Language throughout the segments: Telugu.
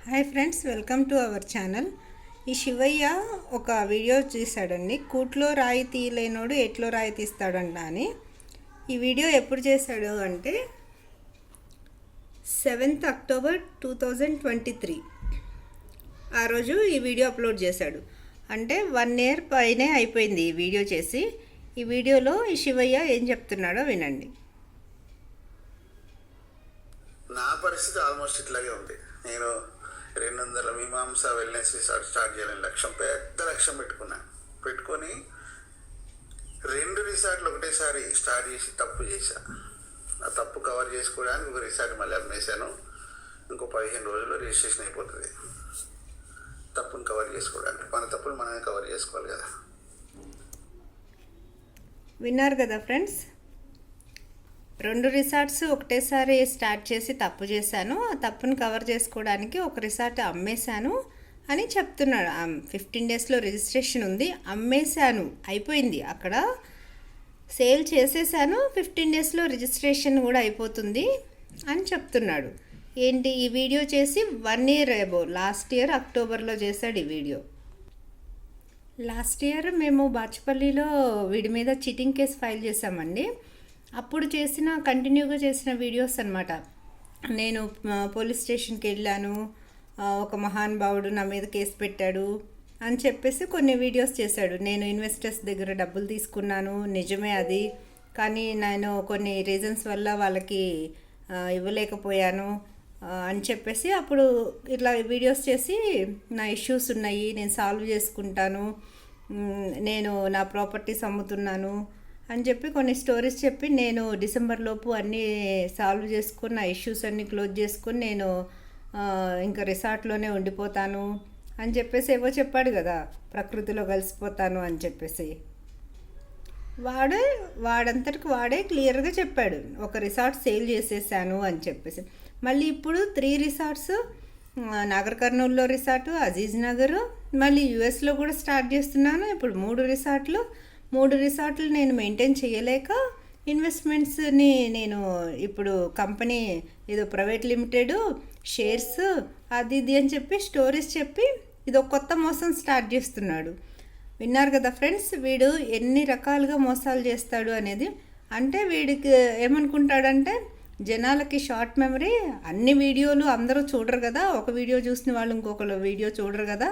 Hi friends, welcome to our channel. ఈ శివయ్య ఒక వీడియో చేశాడండి. కూట్లో రాయి తీయలేనోడు ఎట్లో రాయి తీస్తాడంట అని. ఈ వీడియో ఎప్పుడు చేశాడు అంటే 7th October 2023 ఆ రోజు ఈ వీడియో అప్లోడ్ చేశాడు. అంటే 1 year పైనే అయిపోయింది ఈ వీడియో చేసి. ఈ వీడియోలో ఈ శివయ్య ఏం చెప్తున్నాడో వినండి. నా పరిస్థితి ఆల్మోస్ట్ ఇట్లాగే ఉంది. నేను 200 మీమాంస వెల్నెస్ రిసార్ట్ స్టార్ట్ చేయాలని పెద్ద లక్ష్యం పెట్టుకొని 2 రిసార్ట్లు ఒకటేసారి స్టార్ట్ చేసి తప్పు చేశా. ఆ తప్పు కవర్ చేసుకోవడానికి ఒక రిసార్ట్ మళ్ళీ అమ్మేశాను. ఇంకో 15 రోజుల్లో రిజిస్ట్రేషన్ అయిపోతుంది. తప్పును కవర్ చేసుకోవడానికి మన తప్పులు మనమే కవర్ చేసుకోవాలి కదా. విన్నారు కదా ఫ్రెండ్స్, 2 రిసార్ట్స్ ఒకటేసారి స్టార్ట్ చేసి తప్పు చేశాను. ఆ తప్పును కవర్ చేసుకోవడానికి ఒక రిసార్ట్ అమ్మేశాను అని చెప్తున్నాడు. 15 daysలో రిజిస్ట్రేషన్ ఉంది, అమ్మేశాను, అయిపోయింది, అక్కడ సేల్ చేసేసాను, 15 daysలో రిజిస్ట్రేషన్ కూడా అయిపోతుంది అని చెప్తున్నాడు. ఏంటి, ఈ వీడియో చేసి 1 year అబో, లాస్ట్ ఇయర్ అక్టోబర్లో చేశాడు ఈ వీడియో. లాస్ట్ ఇయర్ మేము బాచుపల్లిలో వీడి మీద చీటింగ్ కేసు ఫైల్ చేశామండి. అప్పుడు కంటిన్యూగా చేసిన వీడియోస్ అనమాట. నేను పోలీస్ స్టేషన్కి వెళ్ళాను, ఒక మహానుభావుడు నా మీద కేసు పెట్టాడు అని చెప్పేసి కొన్ని వీడియోస్ చేశాడు. నేను ఇన్వెస్టర్స్ దగ్గర డబ్బులు తీసుకున్నాను, నిజమే అది, కానీ నేను కొన్ని రీజన్స్ వల్ల వాళ్ళకి ఇవ్వలేకపోయాను అని చెప్పేసి అప్పుడు ఇట్లా వీడియోస్ చేసి నా ఇష్యూస్ ఉన్నాయి, నేను సాల్వ్ చేసుకుంటాను, నేను నా ప్రాపర్టీస్ అమ్ముతున్నాను అని చెప్పి కొన్ని స్టోరీస్ చెప్పి నేను డిసెంబర్ లోపు అన్నీ సాల్వ్ చేసుకుని నా ఇష్యూస్ అన్నీ క్లోజ్ చేసుకుని నేను ఇంకా రిసార్ట్లోనే ఉండిపోతాను అని చెప్పేసి ఏవో చెప్పాడు కదా, ప్రకృతిలో కలిసిపోతాను అని చెప్పేసి. వాడంతటికి వాడే క్లియర్గా చెప్పాడు, ఒక రిసార్ట్ సేల్ చేసేసాను అని చెప్పేసి. మళ్ళీ ఇప్పుడు 3 రిసార్ట్స్, నాగర్ కర్నూలులో రిసార్టు, అజీజ్ నగర్, మళ్ళీ యుఎస్లో కూడా స్టార్ట్ చేస్తున్నాను. ఇప్పుడు 3 రిసార్ట్లు నేను మెయింటైన్ చేయలేక ఇన్వెస్ట్మెంట్స్ని నేను ఇప్పుడు కంపెనీ ఏదో ప్రైవేట్ లిమిటెడ్ షేర్స్ అది ఇది అని చెప్పి స్టోరీస్ చెప్పి ఇది ఒక కొత్త మోసం స్టార్ట్ చేస్తున్నాడు. విన్నారు కదా ఫ్రెండ్స్, వీడు ఎన్ని రకాలుగా మోసాలు చేస్తాడు అనేది. అంటే వీడికి ఏమనుకుంటాడంటే, జనాలకి షార్ట్ మెమరీ, అన్ని వీడియోలు అందరూ చూడరు కదా, ఒక వీడియో చూసిన వాళ్ళు ఇంకొకరు వీడియో చూడరు కదా,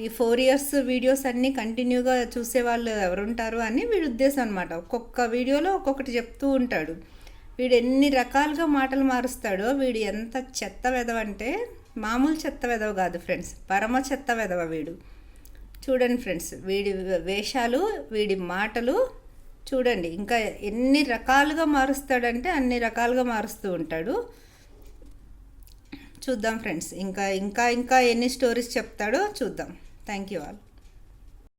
ఈ 4 years వీడియోస్ అన్నీ కంటిన్యూగా చూసేవాళ్ళు ఎవరుంటారు అని వీడి ఉద్దేశం అనమాట. ఒక్కొక్క వీడియోలో ఒక్కొక్కటి చెప్తూ ఉంటాడు. వీడు ఎన్ని రకాలుగా మాటలు మారుస్తాడో. వీడు ఎంత చెత్త వెధవ అంటే మామూలు చెత్త వెధవ కాదు ఫ్రెండ్స్, పరమ చెత్త వెధవ వీడు. చూడండి ఫ్రెండ్స్, వీడి వేషాలు, వీడి మాటలు చూడండి. ఇంకా ఎన్ని రకాలుగా మారుస్తాడంటే అన్ని రకాలుగా మారుస్తూ ఉంటాడు. చూద్దాం ఫ్రెండ్స్, ఇంకా ఎన్ని స్టోరీస్ చెప్తాడో చూద్దాం. Thank you all.